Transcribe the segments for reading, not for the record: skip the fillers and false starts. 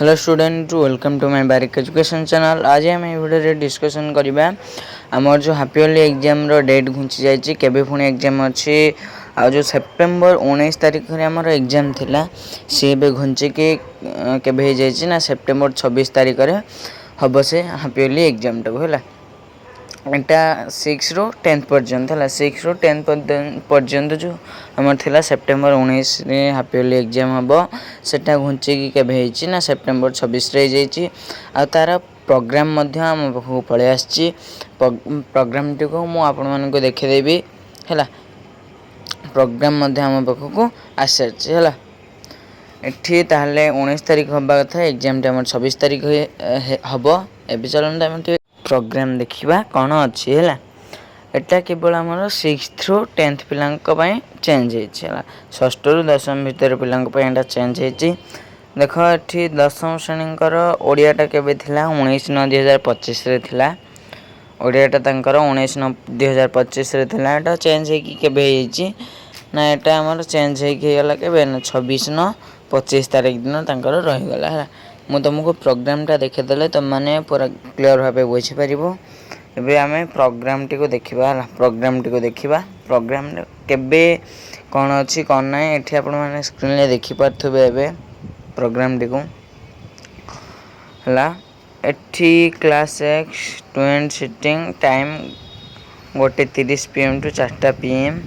Hello student welcome to my Barik education channel. आज आम video discussion करवा आमर जो हाफ इयरली एग्जाम रो डेट घुंची जाइए केबे पुणी एग्जाम अच्छी आ जो सेप्टेम्बर 19 तारिख में आमर एग्जाम थिला सी बे घुंचिकी केबे हो जाइए ना सेप्टेम्बर 26 तारिख में हम से हाफ इयरली एग्जाम टाक है एटा 6 ରୁ 10 पर्यंत है 6 ରୁ 10 पर्यंत जो आमर थिला सेप्टेम्बर 19 रे हाफ इयरली एग्जाम हम सेटा घुंचिकी केबे होइछि ना सेप्टेम्बर 26 रे जाइछि आ तार प्रोग्राम मध्य आम पाखु पळे आछि प्रोग्राम टी को मु आपण मन को देखे देबी हैला प्रोग्राम मध्य आम पाखु आछि हैला एठी ताहले 19 तारिख होबा कथा एग्जाम टे हमर 26 तारिख हबो एबे चलन हम प्रोग्राम देखिबा कोन अछि हैला एटा केवल आमर 6 ରୁ 10 पिलांक पय चेंज हेछि हैला 6 ରୁ 10 भीतर पिलांक पय एटा चेंज हेछि देखो एठी 10वीं श्रेणीकर ओडियाटा केबे थिला 19/9/2025 रे थिला ओडियाटा तांकर 19/9/2025 रे थिला एटा चेंज हेकि केबे हेछि ना एटा हमर चेंज हेकि गेला केबे ना 26/9/25 तारिख दिन तांकर रहि गेला हैला मु तुमको प्रोग्राम टा देखे देले तुम माने पूरा क्लियर भाबे बुझी परिबो एबे आमे प्रोग्राम टी को देखिबा हैला प्रोग्राम टी को देखिबा प्रोग्राम केबे कोन अछि कोन नै एठी आपण माने स्क्रीन ले देखि पाथबे एबे प्रोग्राम टी को हैला एठी class X student sitting time 1:30 PM to 4 PM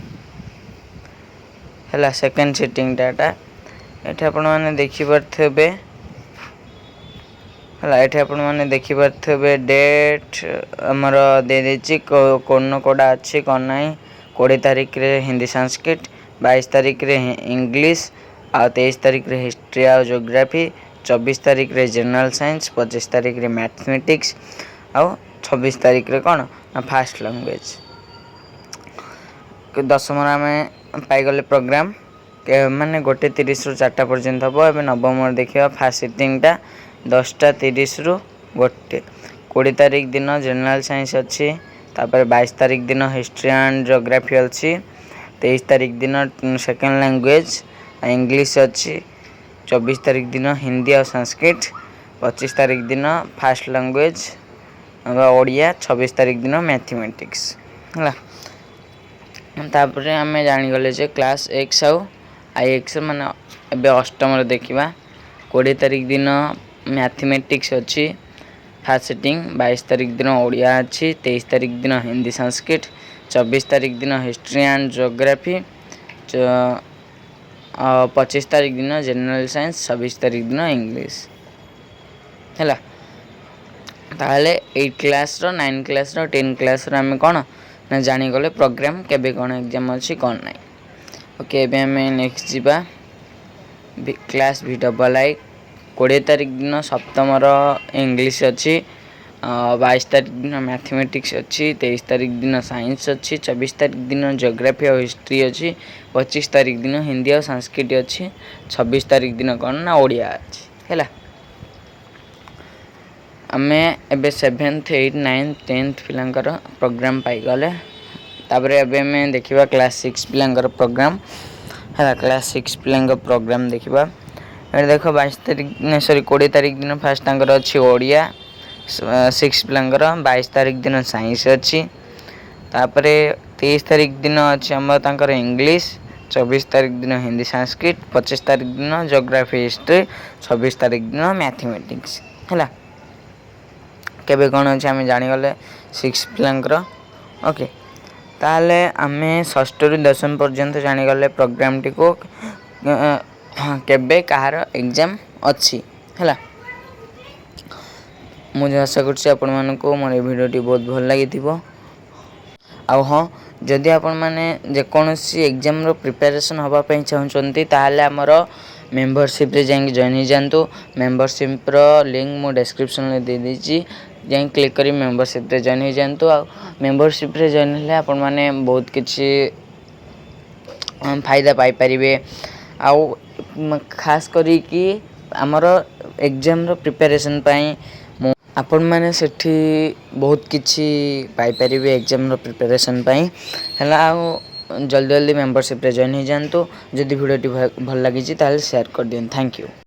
हैला सेकंड सिटिंग डाटा एठी आपण माने देखि पाथबे हैला एठी आपण माने देखि पाथबे डेट हमर दे देछि कोन कोडा अछि कोन नै 20 तारिख रे हिंदी संस्कृत 22 तारिख रे इंग्लिश आ 23 तारिख रे हिस्ट्री आ ज्योग्राफी 24 तारिख रे जनरल साइंस 25 तारिख रे मैथमेटिक्स आ 26 तारिख रे कोन फास्ट लैंग्वेज के 10वीं में पाई गले प्रोग्राम के माने 1:30 ରୁ 4 पर्यंत हबो एबे नवम देखिबा फास्ट सिटिंग टा 10:30 ରୁ 1 20 तारिख दिन जनरल साइंस अच्छी तापर 22 तारिख दिन हिस्ट्री एंड ज्योग्राफी अच्छी 23 तारिख दिन सेकंड लैंग्वेज इंग्लिश अच्छी 24 तारिख दिन हिंदी और संस्कृत 25 तारिख दिन फास्ट लैंग्वेज ओडिया 26 तारिख दिन मैथमेटिक्स हैला तापर आमे जानि गले जे क्लास एक्स आउ आई एक्स माने एबे अष्टम रे देखिबा 20 तारिख दिन मैथमेटिक्स अच्छी फास्ट सिटिंग 22 तारिख दिन ओडिया अच्छी 23 तारिख दिन हिंदी संस्कृत 24 तारिख दिन हिस्ट्री एंड ज्योग्राफी 25 तारिख दिन जनरल साइंस 26 तारिख दिन इंग्लिश हैला ताले 8 क्लास रो 9 क्लास रो 10 क्लास रो हम कोन ना जानि गले प्रोग्राम केबे कोन एग्जाम अछि कोन नै ओके एबे हम नेक्स्ट जीबा क्लास भी डबल आई 20 तारिख दिन सप्तम इंग्लिश अच्छी 22 तारिख दिन मैथमेटिक्स अच्छी 23 तारिख दिन साइंस अच्छी 24 तारिख दिन ज्योग्राफी और हिस्ट्री अच्छी 25 तारिख दिन हिंदी और संस्कृत अच्छी 26 तारिख दिन कौन ना ओडिया अच्छी हैला आमे एबे 7th 8th 9th 10th पिलांकर programme पाई गले तापरे एबे में देखिबा क्लास 6 पिलांकर प्रोग्राम हैला क्लास 6 पिलांकर प्रोग्राम देखिबा ए देखो 22 तारिख सॉरी 20 तारिख दिन फास्ट तांकर अछि ओडिया 6 पिलांकर 22 तारिख दिन साइंस अछि तापरे 23 तारिख दिन अछि हम तांकर इंग्लिश 24 तारिख दिन हिंदी संस्कृत 25 तारिख दिन ज्योग्राफी हिस्ट्री 26 तारिख दिन मैथमेटिक्स हैला केबे कोन अछि हम जानि गले 6 पिलांकर ओके ताले हमें 6 ରୁ 10 पर्यंत जानि गले प्रोग्राम टी को केबे कहार एग्जाम अच्छी हैला मुझे आशा करछि आपण मानको मोर वीडियो टी बहुत भल लागि थिबो आ हां जदि आपण माने जे कोनोसी एग्जाम रो प्रिपरेशन होबा पई चाहउचंती ताहाले हमर मेंबरशिप रे जाई जॉइन हो जानतो मेंबरशिप रो लिंक मो डिस्क्रिप्शन में दे देछि जाई क्लिक करी मेंबरशिप रे जॉइन हो जानतो आ मेंबरशिप रे जॉइन ले आपण माने बहुत किछि फायदा पाई परिबे आ खास करी कि हमर एग्जाम रो प्रिपरेशन पई आपण माने सेठी बहुत किछि पाई परिबे एग्जाम रो प्रिपरेशन पई हला जल्दी जल्दी मेंबरशिप रे जॉइन हो जानतो जदि वीडियो टी भल लागि छि ताले शेयर कर दियन थैंक यू।